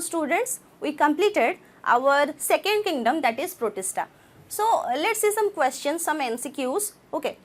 students, we completed our second kingdom, that is Protista. So let's see some questions, some MCQs. Okay.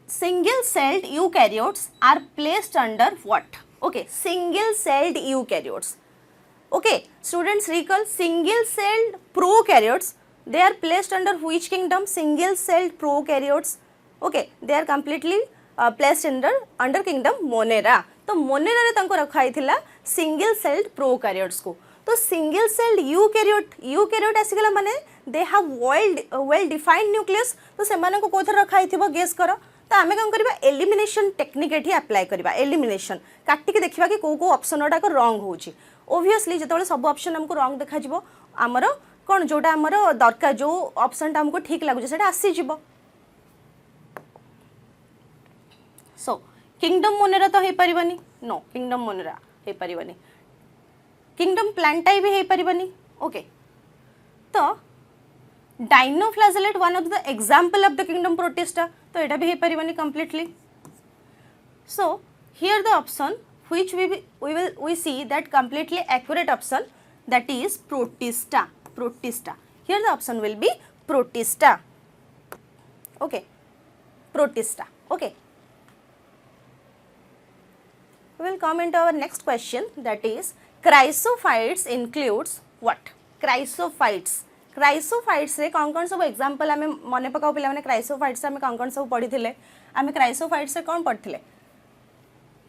Single celled eukaryotes are placed under what? Okay, single celled eukaryotes. Okay, students recall, single celled prokaryotes, they are placed under which kingdom? Single celled prokaryotes. Okay, they are completely placed under kingdom Monera. तो Monera रे तांको रखा हिथिला single celled prokaryotes को. तो single celled eukaryote आसीगला माने they have well defined nucleus. तो सेमाने को कोथर रखा हिथिबो गेस करो. तो आमे कौन करबा एलिमिनेशन टेक्निक एठी अप्लाई करबा. एलिमिनेशन काटी के देखिबा कि को ऑप्शन ओटा को रॉन्ग होची. ओब्वियसली जेतबेले सब ऑप्शन हमको रॉन्ग देखा जिवो हमर कोन जोटा हमर दरकार जो ऑप्शन टा हमको ठीक लागु सेटा आसी जिवो. सो किंगडम मोनेरा तो हे परिबनी. नो, किंगडम मोनेरा हे परिबनी. किंगडम प्लांटाई भी हे परिबनी. ओके. तो dinoflagellate one of the example of the kingdom Protista. तो एटा भी हे परिबनी completely. So here the option which we see that completely accurate option, that is Protista. Here the option will be Protista. Okay, Protista. Okay, we will come into our next question, that is chrysophytes includes what? Chrysophytes रे कौन सब example आमे मने पकाओ पिला माने chrysophytes आमे कौन सब पढ़ी थिले. आमे chrysophytes रे कौन पढ़थिले?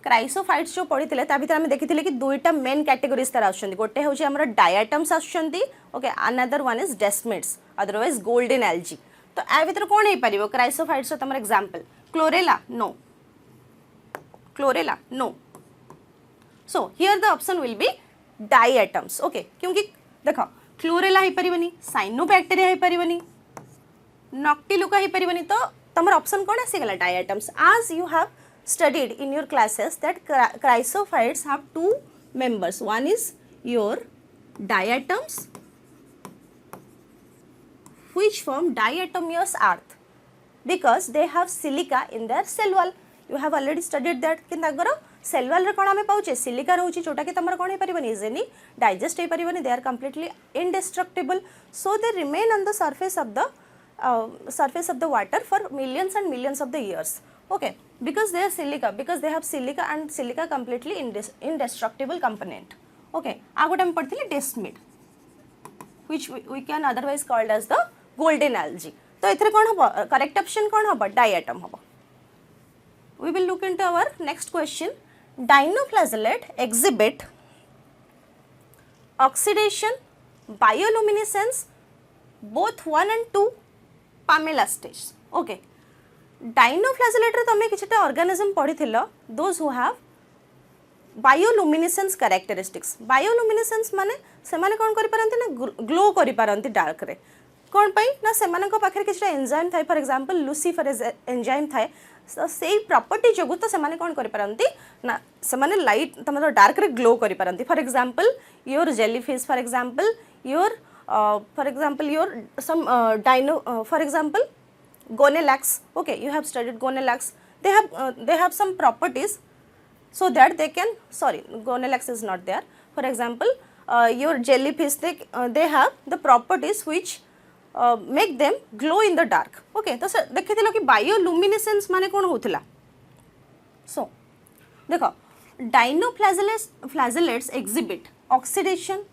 क्राइसोफाइट्स जो पढ़ी भर आम देखी कि दुईटा मेन कैटेगोरीज तार आसुच्चंदी. गोटे हूँ आमर डायाटम्स आसुच्चंदी. Okay, another one is desmids, otherwise golden algae. तो या भर कौन हो पार क्राइसोफाइट्स तुम example? Chlorella no, chlorella no. So here the option will be diatoms. Okay, क्योंकि देख क्लोरेला हो पारनी, साइनोबैक्टेरिया हो पारनी, नॉक्टिलुका हो पारनी. तो तुम ऑप्शन कौन आसीगला? डायाटम्स. आज you have studied in your classes that chrysophytes have two members. One is your diatoms, which form diatomeous earth because they have silica in their cell wall. You have already studied that. कि तागर cell wall रे कोन आमे पाउचे silica रहउची, जोटा कि तमर कोन हे परिबनी, easily digest हे परिबनी. They are completely indestructible, so they remain on the surface of the water for millions and millions of the years. Okay, because they are silica, because they have silica and silica completely indestructible component. Okay, आगोटे हम पढ़ते हैं desmid, which we can otherwise called as the golden algae. तो इतने कौन होगा? correct option कौन होगा? diatom होगा. We will look into our next question. Dinoflagellate exhibit oxidation, bioluminescence, both 1 and 2 Pamela stage. Okay. Dinoflagellate रे तमे किछटा ऑर्गेनिज्म पढ़िथिलो, those who have bioluminescence characteristics. Bioluminescence माने सेमाने कोन करि परंती ना ग्लो करि परंती डार्क रे. कोन पई ना सेमाने को पाखरे किछटा एंजाइम थाय, फॉर एग्जांपल लुसिफरेज एंजाइम थाय. तो सेही प्रॉपर्टी जोगु तो सेमाने कोन करि परंती ना सेमाने लाइट तमरो डार्क रे ग्लो करि परंती. For example your jellyfish, for example your some dino, for example Gonelax. Okay, you have studied Gonelax. They have some properties so that they can, sorry, Gonelax is not there. For example, your jellyfish, they have the properties which make them glow in the dark. Okay, तो देखते लो कि bioluminescence माने कौन होतिला. So देखो dinoflagellates exhibit oxidation,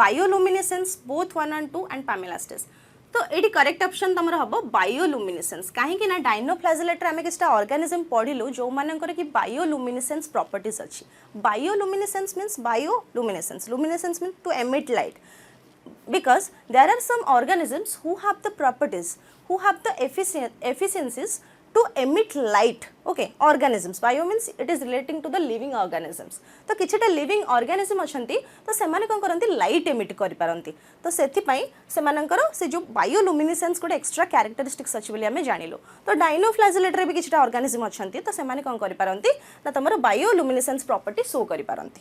bioluminescence, both 1 and 2 and Pamela stage. तो ये correct option तुम हम बायोलुमिनेसेंस. कहीं ना डाइनोफ्लाजेलेट आम कि ऑर्गेनिज्म पढ़िलु जो मानकर कि बायोलुमिनेसेंस प्रॉपर्टीज अच्छी. Bioluminescence means bioluminescence, luminescence means to emit light, because there are some organisms who have the properties, who have the efficiencies to emit light. Okay, organisms, bio means it is relating to the living organisms. तो किछटा living organism अछंती तो सेमाने कोन करंती light emit करि पारंती. तो सेथि पई सेमानकर से जो bioluminescence code extra characteristics अछि बोली हमें जानिलो. तो डाइनोफ्लाजेलेट रे भी किछटा organism अछंती तो सेमाने कोन करि पारंती ना तमरो बायोलुमिनेसेंस प्रॉपर्टी शो करि पारंती.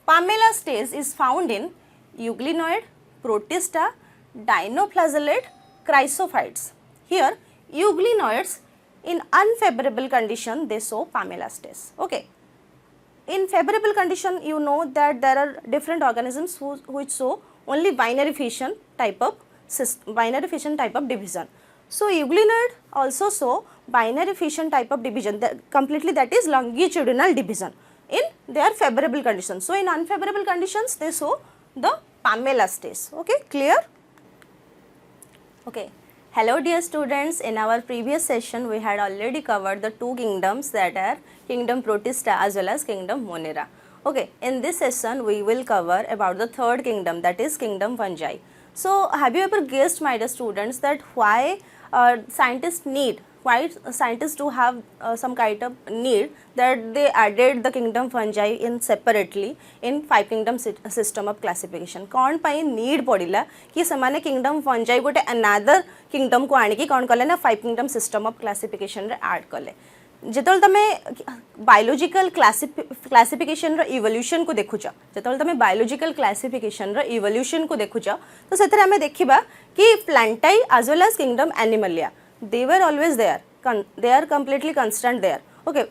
Pamela stage is found in euglenoid, protista, dinoflagellate, chrysophytes. Here euglenoids in unfavorable condition they show Pamela stage. Okay, in favorable condition, you know that there are different organisms which show only binary fission type of division. So euglenoid also show binary fission type of division, completely, that is longitudinal division in their favorable conditions. So in unfavorable conditions they show the Pamelastase. Okay, clear? Okay. Hello dear students, in our previous session we had already covered the two kingdoms, that are kingdom Protista as well as kingdom Monera. Okay, in this session we will cover about the third kingdom, that is kingdom Fungi. So have you ever guessed, my dear students, that why scientists do have some kind of need that they added the kingdom Fungi in separately in 5 kingdom system of classification? कौन पाई need पड़िला कि समाने kingdom Fungi गोटे another kingdom को आने की कौन कले ना 5 kingdom system of classification रे add कले. जेतल तमे बायोलॉजिकल क्लासिफिकेशन रो इवोल्यूशन को देखुछ, जेतल तमे बायोलॉजिकल क्लासिफिकेशन रो इवोल्यूशन को देखुछ, तो सेतरे हमें देखिबा कि Plantae as well as kingdom Animalia, they were always there, they are completely constant there. Okay,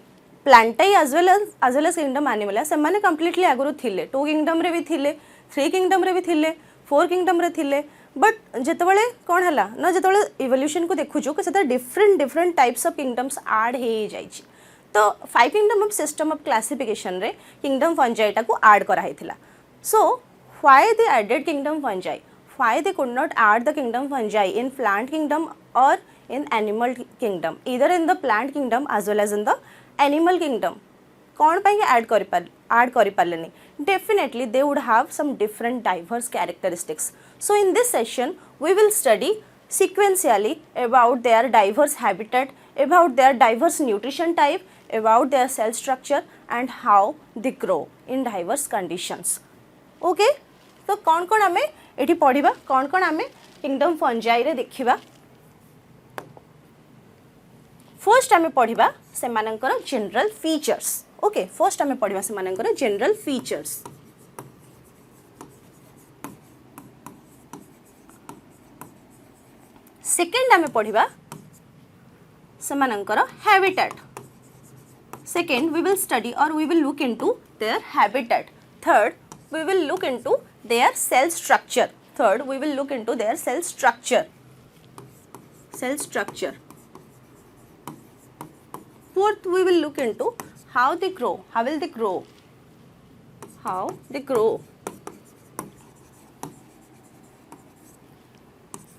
प्लांटाई as well as kingdom Animalia से माने completely आगुरु थिले, 2 किंगडम रे भी थिले, 3 किंगडम रे भी थिले, 4 किंगडम रे थिले. बट जेतबले कौन हला ना, जेतबले इवोल्यूशन को देखुछु कि सेता different types of kingdoms add हे जाइछि. तो 5 kingdom of system of classification रे किंगडम फंजाई टा को ऐड करा हेतिला. So why they added kingdom fungi, why they could not add the kingdom fungi in plant kingdom or in animal kingdom, either in the plant kingdom as well as in the animal kingdom? कौन पाएंगे add करी पारलेनी? Definitely they would have some different diverse characteristics. So in this session we will study sequentially about their diverse habitat, about their diverse nutrition type, about their cell structure and how they grow in diverse conditions. Okay, तो कौन कौन आमे एठी पढ़िबा, कौन कौन आमे kingdom fungi रे देखिबा. फर्स्ट आमे पढ़िबा सेमानकर जनरल फीचर्स. ओके, फर्स्ट आमे पढ़िबा सेमानकर जनरल फीचर्स. सेकेंड आमे पढ़िबा सेमानकर habitat. Second we will study or we will look into their habitat. Third we will look into their cell structure. Third we will look into their cell structure. Fourth we will look into how they grow. How will they grow?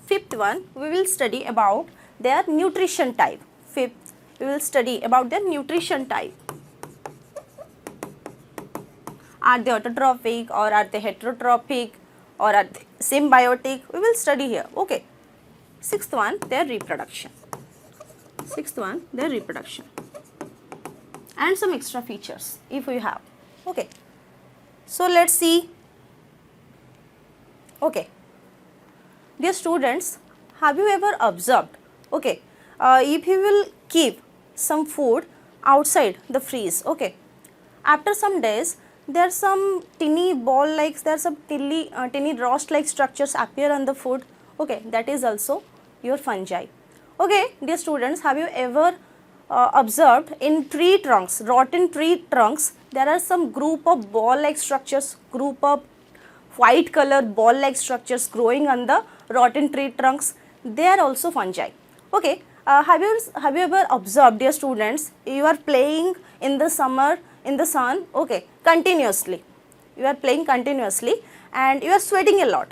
Fifth one, we will study about their nutrition type. Fifth, we will study about their nutrition type. Are they autotrophic or are they heterotrophic or are they symbiotic? We will study here. Okay. Sixth one, their reproduction. And some extra features if we have. Okay. So let's see. Okay. Dear students, have you ever observed, okay, if you will keep some food outside the freeze, okay, after some days there are some tiny ball like, there are some tiny rust like structures appear on the food. Okay, that is also your fungi. Okay, dear students, have you ever observed in tree trunks, rotten tree trunks, there are some group of ball like structures, group of white color ball like structures growing on the rotten tree trunks? They are also fungi. Okay, have you ever observed, dear students, you are playing in the summer in the sun, okay, continuously, you are playing continuously and you are sweating a lot,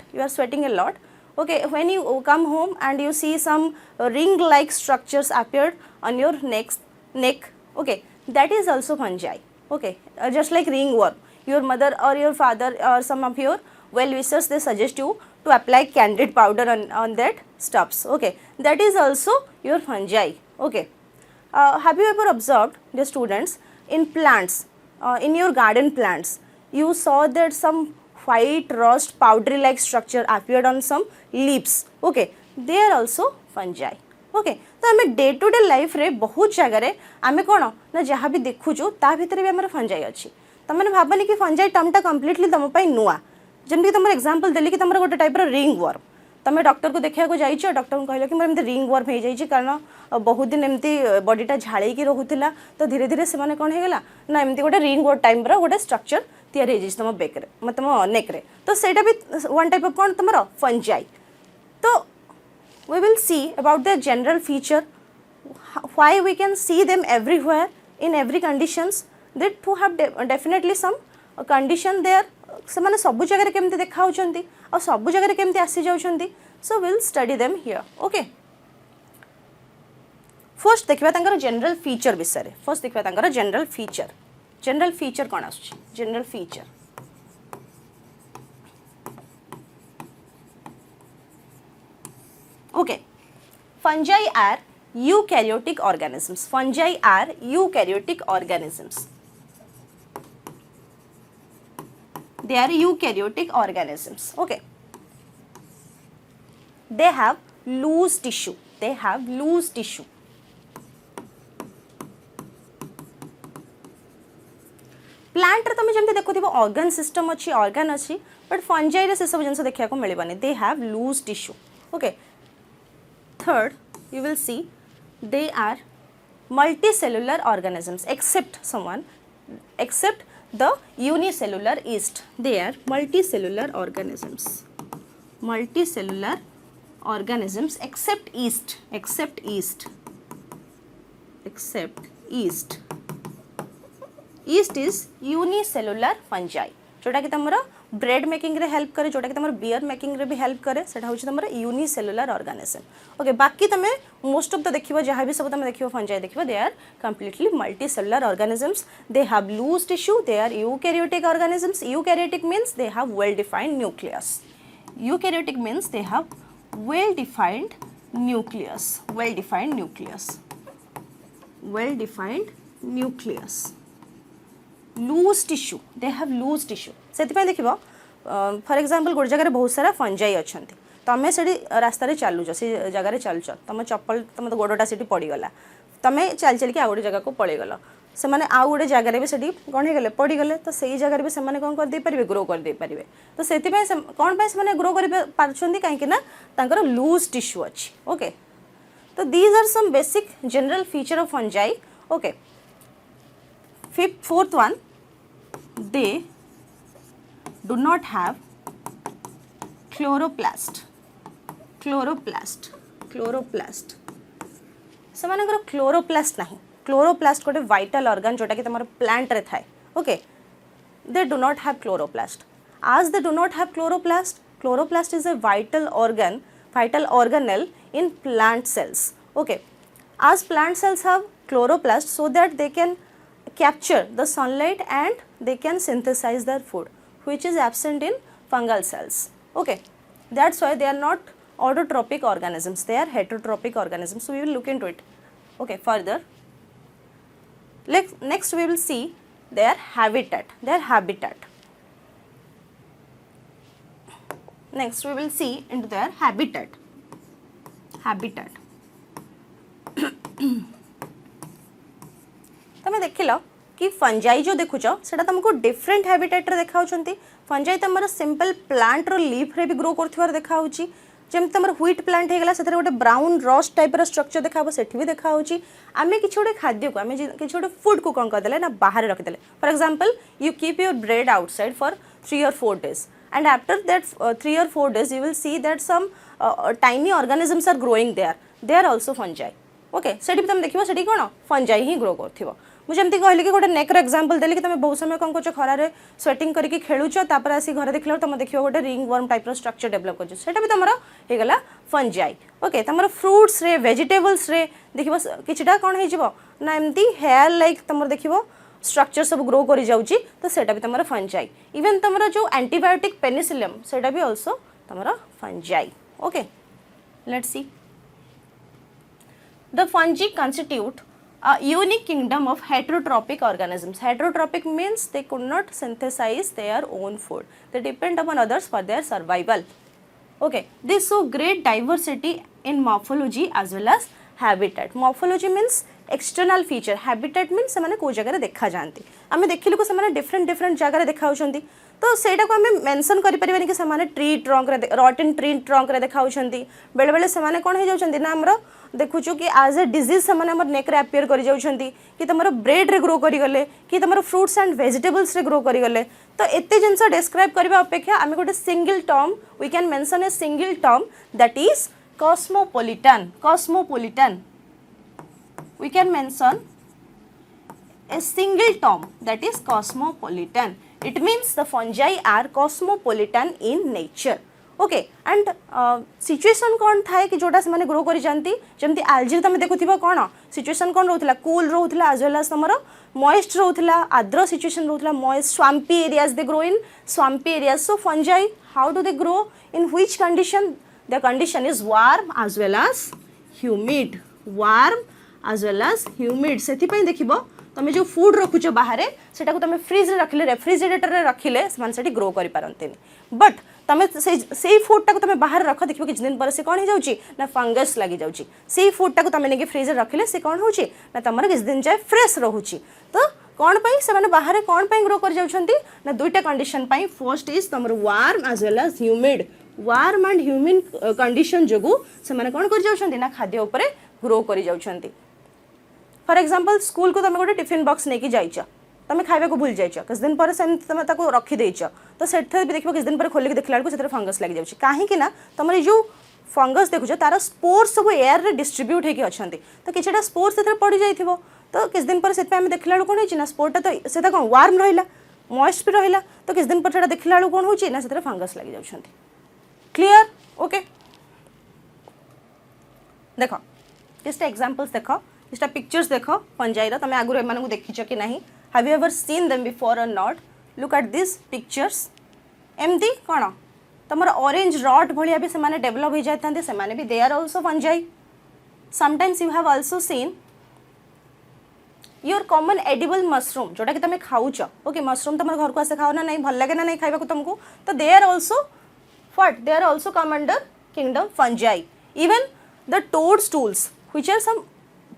okay, when you come home and you see some ring like structures appeared on your neck, okay, that is also fungi. Okay, just like ringworm, your mother or your father or some of your well wishers, they suggest you to apply candid powder on that stuffs. Okay, that is also your fungi. Okay, have you ever observed, dear students, in plants, in your garden plants, you saw that some white rust powdery like structure appeared on some leaves. Okay, they are also fungi. Okay, तो आम day to day life रे बहुत जगह आम कौन ना जहाँ भी देखुचु ता भितर भी आम फंजाई अच्छी. तुमने भावनी कि फंजाई टर्मटा कम्प्लीटली तुम नुआ, जमीक तुम एग्जांपल देली कि तुम गोटे टाइप रिंग वर्म, तुम्हें डॉक्टर को देखा जाइछ डॉक्टर को कहल कि मोर एमती रिंग वर्म हो जाइए कारण बहुत दिन एमती बॉडीटा झाड़ी रोला तो धीरे धीरे से माने कौन होगा ना एमती गोटे रिंग वर्म टाइम गोटे स्ट्रक्चर तैयारी हो तुम बेक तुम नेक रे तो सेटा भी वन टाइप ऑफ कौन तुम फंजाई तो we will see about their general feature why we can see them everywhere in every conditions that who have definitely some condition there ସେମାନେ ସବୁ ଜାଗାରେ କେମିତି ଦେଖା ହେଉଛନ୍ତି ଆଉ ସବୁ ଜାଗାରେ କେମିତି ଆସି ଯାଉଛନ୍ତି so we'll study them here okay first देखिबा तांकर जनरल फीचर विषय रे first देखिबा तांकर जनरल फीचर कोन आछी general feature okay fungi are eukaryotic organisms fungi are eukaryotic organisms they are eukaryotic organisms okay they have loose tissue plant रे तुम जमते देखुथिबो ऑर्गन सिस्टम अच्छी ऑर्गन अच्छी बट फंजाई रे से सब जिंस देखिया को मिलबानी they have loose tissue okay third you will see they are multicellular organisms except the unicellular yeast they are multicellular organisms except yeast yeast is unicellular fungi जोटा कि तमरा ब्रेड मेकिंग रे हेल्प करे जोटा कि तमरा बियर मेकिंग रे भी help करे सेटा होची तमरा यूनिसेलुलर ऑर्गेनिज्म ओके बाकी तमे मोस्ट ऑफ द देखिबो जहां भी सब तमे देखिबो फंजाई देखिबो they are completely multicellular organisms they have loose tissue they are eukaryotic organisms eukaryotic means they have well defined nucleus eukaryotic means they have well defined nucleus loose tissue they have loose tissue से देखिबो for example गोटे जगह बहुत सारा fungi अच्छंती तमे सेठी रास्ता रे चालुछ से जगह रे चालुछ तम चप्पल तम गोडटा सेठी पड़ी गला तमे चल चल के आ गोटे जगह को पळै गलो से माने आ गोटे जगह रे भी सेठी कोन हे गले पड़ी गले तो सेही जगह रे भी से माने कोन कर दे परिबे ग्रो कर दे परिबे तो सेति पे कोन पे से माने ग्रो कर पारछंती काहे कि ना तांकर लूज टिश्यू अछि ओके तो these are some basic general feature of fungi okay fourth one they do not have chloroplast सेमानकर क्लोरोप्लास्ट नहीं क्लोरोप्लास्ट गोटे वाइटल ऑर्गन जोटा कि तमर प्लांट रे थाए okay they do not have chloroplast as they do not have chloroplast is a vital organelle in plant cells okay as plant cells have chloroplast so that they can capture the sunlight and they can synthesize their food which is absent in fungal cells okay that's why they are not autotrophic organisms they are heterotrophic organisms so we will look into it okay further next we will see their habitat next we will see into their habitat तमे देखिल कि fungi जो देखुच सेटा तुमको different habitat रे देखाउछंती fungi तमर simple plant रो leaf रे भी ग्रो करथिवार देखाउची जेम तमर व्हीट प्लांट हेगला सेथरे गोटे ब्राउन रस्ट टाइप रो स्ट्रक्चर देखाबो सेठी भी देखाउची आमे किछ गोटे खाद्य को आमे किछ गोटे फूड को कोन कर देले ना बाहर रख देले for example you keep your bread outside for 3 or 4 days and after that 3 or 4 days you will see that some tiny organisms are growing there they are also fungi okay सेठी तुम देखिबो सेठी कोन फंजाई ही grow करथिबो मुझे एमती कहली कि गोटे नेक रो example देली कि तुम बहुत समय कौन कर खरा रे स्वेटिंग करके खेलुछ तापर आसी घर देखल तुम देखिबो गोटे रिंग वर्म टाइप रो स्ट्रक्चर डेवलप करछ सेटा भी तमरो हे गला फंजाई ओके तमरो फ्रूट्स रे वेजिटेबल्स रे देखिबो किछटा कोन हे जिवो ना एमती हेयर लाइक तमरो देखिबो स्ट्रक्चर सब ग्रो करि जाउची तो सेटा भी तमरो फंजाई इवन तमरो जो एंटीबायोटिक पेनिसिलियम सेटा भी आल्सो तमरो fungi okay let's see the fungi constitute a unique kingdom of heterotrophic organisms heterotrophic means they could not synthesize their own food they depend upon others for their survival okay they show great diversity in morphology as well as habitat morphology means external feature habitat means semane ko jagare dekha janti ame dekhilu ko semane different जगह रे देखा होचंती तो सेटा को आम mention करें कि से ट्री ट्रंक रॉटन ट्री ट्रंक देखा बेले बेले से कौन हो जाती ना आमर देखुचु कि आज ए डिजीज से नेक रे अपियर कर जाउछंती कि तुम ब्रेड रे ग्रो करिगले कि तुम फ्रूट्स एंड वेजिटेबल्स रे ग्रो करिगले तो एते जिनस डिस्क्राइब करबा अपेक्षा आम गोटे single term we can mention a single term that is cosmopolitan we can mention a single term that is cosmopolitan. It means the fungi are cosmopolitan in nature. Okay, and situation कौन थाए कि जोटा से माने grow करी जानती जमती algae तमे देखुथिबा कोन situation कौन रहउथला cool रहउथला as well as तमरो moist रहउथला आर्द्र situation रहउथला moist swampy areas they grow in swampy areas. So fungi how do they grow in which condition? The condition is warm as well as humid. Warm as well as humid. से देखिबो तमे जो food रखुच बाहर सेटा को तमे fridge रे रखले refrigerator रे रखिले से सेठी ग्रो करि पारंतेनी बट तमे से फूड टा को तमे बाहर रख देखिबो कि दिन पर से कोन हो जाउची ना फंगस लागि जाउची से फूड टा को तमे नेके फ्रिज रे रखिले से कोन होची ना तमर किछ दिन जाय फ्रेश रहूची तो कोन पई से माने बाहर कोन पई ग्रो कर जाउछंती ना दुईटा कंडीशन पई फर्स्ट इज तमर warm as well as humid warm and humid condition जोगु से माने कोन कर जाउछंती ना खाद्य ऊपर ग्रो करि जाउछंती. फॉर एग्जांपल स्कूल को तुम गोटे टिफिन बॉक्स नहीं जाइच तुम खावा को भूल जाइच किस दिन पर तुम रखीदेच तो से भी देखो किस दिन पर खोलिक देखला बेलू से फंगस लग जाए कहीं तुम जो फंगस देखुच तार स्पोर्स सब एयर रे डिस्ट्रीब्यूट होकर अच्छा तो किसी स्पोर्स से पड़ जाइए तो किस दिन पर से देखला बेलू कौन होना स्पोर्टा तो से कौन वार्म रहा मॉइस्ट भी रहा तो किस दिन पर देखला बेलू कौन होना से फंगस लग जाए. क्लीयर ओके देख किसटा एग्जांपल्स देख किसटा पिक्चर्स देख फंजाई तुम आगुरी एम देखिच कि नहीं have you ever seen them before or not look at this pictures एमती कौन तुम ऑरेंज रॉड भाया भी से डेवलप हो जाते हैं भी they are also fungi. Sometimes you have also seen your common edible mushroom जोटा कि तुम खाऊच ओके मशरूम तुम घर को आसे खाओ ना नहीं भल लगे ना नहीं खावा तुमको तो they are also what they are also come under kingdom fungi. Even the toadstools which are some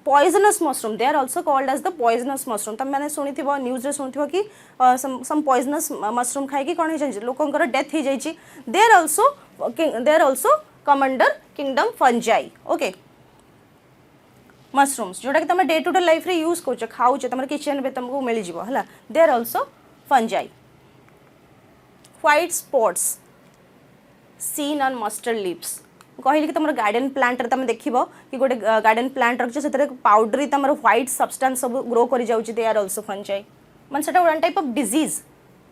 poisonous mushroom they are also called as the poisonous mushroom. तुम मैंने सुनी थी न्यूज रे सुनी थी कि some poisonous mushroom खाई कि कौन हो जाए लोकंकर डेथ हो जाए they are also come under kingdom fungi. okay mushrooms जोटा कि तुम डे टू डे लाइफ रे यूज कर खाऊच तुम किचन में तुमको मिल जीवो हला they are also fungi. white spots seen on mustard leaves कहली कि तुम गार्डन प्लांट तुम देख कि गोटे गार्डन प्लांट रखिए से पाउडरी तुम व्हाइट सब्सटेंस सब ग्रो कर जाऊँगी दे आर ऑल्सो फंजाई मान से वन टाइप ऑफ डिजीज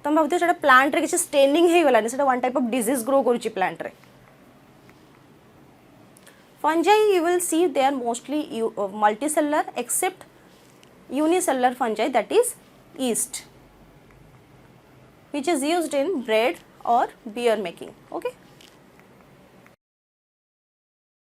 तुम भावुथ से प्लांट रे किसी स्टेनिंग हो गलानी से one type of disease grow करुच्ची प्लांट रे. Fungi you will see they are mostly multicellular except unicellular fungi that is yeast which is used in bread or beer making. okay